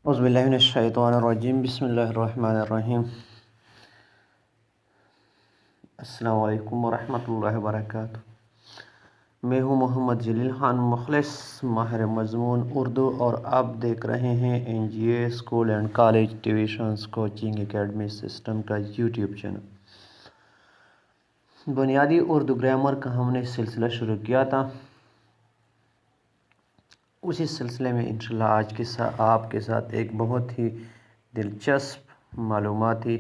اعوذ باللہ من الشیطان الرجیم بسم اللہ الرحمن الرحیم السلام علیکم ورحمۃ اللہ وبرکاتہ۔ میں ہوں محمد جلیل خان مخلص، ماہر مضمون اردو، اور آپ دیکھ رہے ہیں NGA school and college tuitions coaching academy system کا یوٹیوب چینل۔ بنیادی اردو گرامر کا ہم نے سلسلہ شروع کیا تھا، اسی سلسلے میں انشاءاللہ آج کے آپ کے ساتھ ایک بہت ہی دلچسپ معلوماتی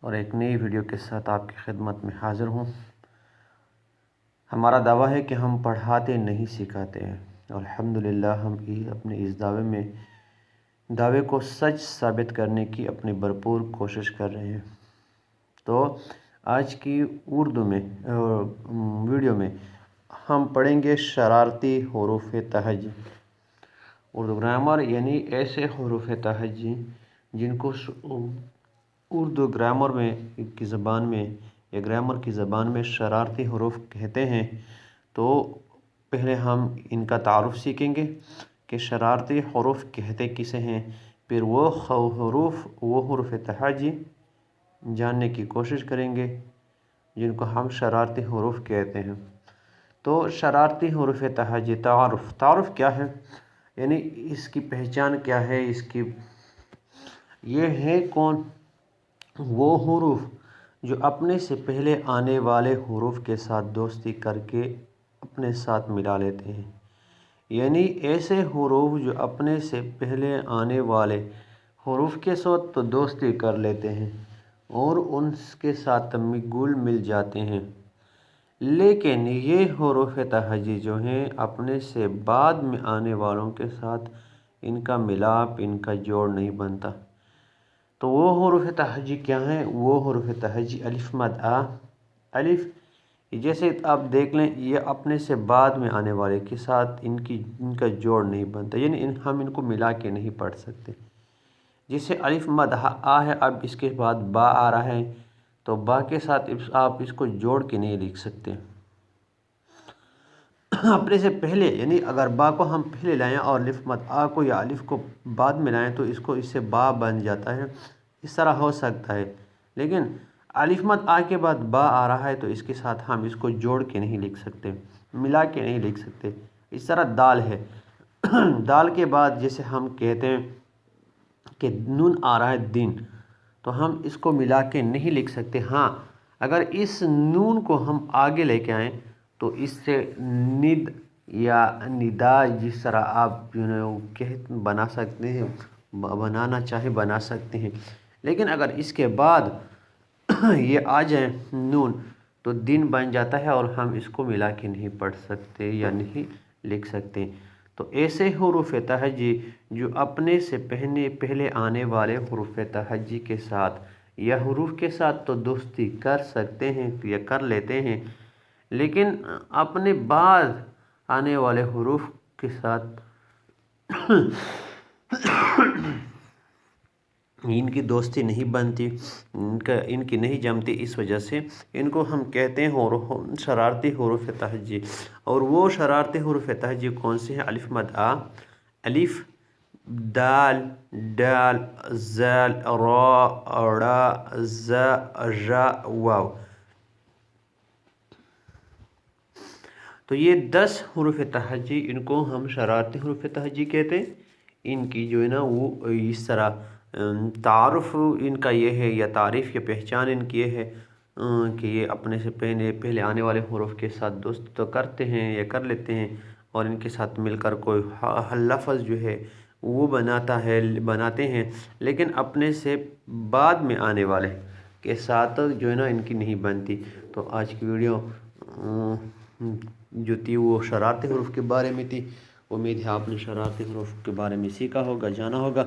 اور ایک نئی ویڈیو کے ساتھ آپ کی خدمت میں حاضر ہوں۔ ہمارا دعویٰ ہے کہ ہم پڑھاتے نہیں سکھاتے ہیں، اور الحمدللہ ہم اپنے اس دعوے کو سچ ثابت کرنے کی اپنی بھرپور کوشش کر رہے ہیں۔ تو آج کی ویڈیو میں ہم پڑھیں گے شرارتی حروف تہجی۔ اردو گرامر یعنی ایسے حروف تہجی جن کو اردو گرامر کی زبان میں شرارتی حروف کہتے ہیں۔ تو پہلے ہم ان کا تعارف سیکھیں گے کہ شرارتی حروف کہتے کسے ہیں، پھر وہ حروف تہجی جاننے کی کوشش کریں گے جن کو ہم شرارتی حروف کہتے ہیں۔ تو شرارتی حروف تہجی تعارف کیا ہے، یعنی اس کی پہچان کیا ہے، یہ ہے کون وہ حروف جو اپنے سے پہلے آنے والے حروف کے ساتھ دوستی کر کے اپنے ساتھ ملا لیتے ہیں، یعنی ایسے حروف جو اپنے سے پہلے آنے والے حروف کے ساتھ تو دوستی کر لیتے ہیں اور ان کے ساتھ گھل مل جاتے ہیں، لیکن یہ حروف تہجی جو ہیں اپنے سے بعد میں آنے والوں کے ساتھ ان کا ملاپ، ان کا جوڑ نہیں بنتا۔ تو وہ حروف تہجی کیا ہیں؟ وہ حروف تہجی الف مد آ، الف جیسے آپ دیکھ لیں، یہ اپنے سے بعد میں آنے والے کے ساتھ ان کا جوڑ نہیں بنتا، یعنی ہم ان کو ملا کے نہیں پڑھ سکتے۔ جیسے الف مد آ ہے، اب اس کے بعد با آ رہا ہے، تو با کے ساتھ آپ اس کو جوڑ کے نہیں لکھ سکتے اپنے سے پہلے، یعنی اگر با کو ہم پہلے لائیں اور الف مد آ کو یا الف کو بعد میں لائیں تو اس سے با بن جاتا ہے، اس طرح ہو سکتا ہے۔ لیکن الف مد آ کے بعد با آ رہا ہے تو اس کے ساتھ ہم اس کو جوڑ کے نہیں لکھ سکتے، ملا کے نہیں لکھ سکتے۔ اس طرح دال ہے، دال کے بعد جیسے ہم کہتے ہیں کہ نون آ رہا ہے دن، تو ہم اس کو ملا کے نہیں لکھ سکتے۔ ہاں، اگر اس نون کو ہم آگے لے کے آئیں تو اس سے ند یا ندا، جس طرح آپ بنا سکتے ہیں، بنانا چاہے بنا سکتے ہیں۔ لیکن اگر اس کے بعد یہ آ جائیں نون تو دن بن جاتا ہے اور ہم اس کو ملا کے نہیں پڑھ سکتے یا نہیں لکھ سکتے۔ تو ایسے حروف تہجی جو اپنے سے پہلے آنے والے حروف تہجی کے ساتھ یا حروف کے ساتھ تو دوستی کر سکتے ہیں یا کر لیتے ہیں، لیکن اپنے بعد آنے والے حروف کے ساتھ ان کی دوستی نہیں بنتی، ان کی نہیں جمتی، اس وجہ سے ان کو ہم کہتے ہیں شرارتی حروف تہجی۔ اور وہ شرارتی حروف تہجی کون سے ہیں؟ الف مد آ، الف، دال، ڈال، ذال، را، ڑا، ز، ژ، واو۔ تو یہ 10 حروف تہجی، ان کو ہم شرارتی حروف تہجی کہتے ہیں۔ ان کی جو ہے نا وہ اس طرح تعارف ان کا یہ ہے، یا تعریف یا پہچان ان کی یہ ہے کہ یہ اپنے سے پہلے آنے والے حروف کے ساتھ دوست تو کرتے ہیں یا کر لیتے ہیں، اور ان کے ساتھ مل کر کوئی لفظ جو ہے وہ بناتے ہیں، لیکن اپنے سے بعد میں آنے والے کے ساتھ جو ہے نا ان کی نہیں بنتی۔ تو آج کی ویڈیو جو تھی وہ شرارتی حروف کے بارے میں تھی۔ امید ہے آپ نے شرارتی حروف کے بارے میں سیکھا ہوگا، جانا ہوگا۔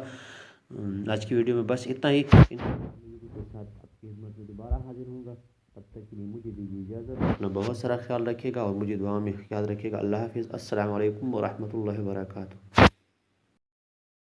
آج کی ویڈیو میں بس اتنا ہی، ویڈیو کے ساتھ آپ کی خدمت میں دوبارہ حاضر ہوں گا۔ تب تک کے لیے مجھے دیجیے اجازت، اپنا بہت سارا خیال رکھیے گا اور مجھے دعا میں یاد رکھیے گا۔ اللہ حافظ، السلام علیکم ورحمۃ اللہ وبرکاتہ۔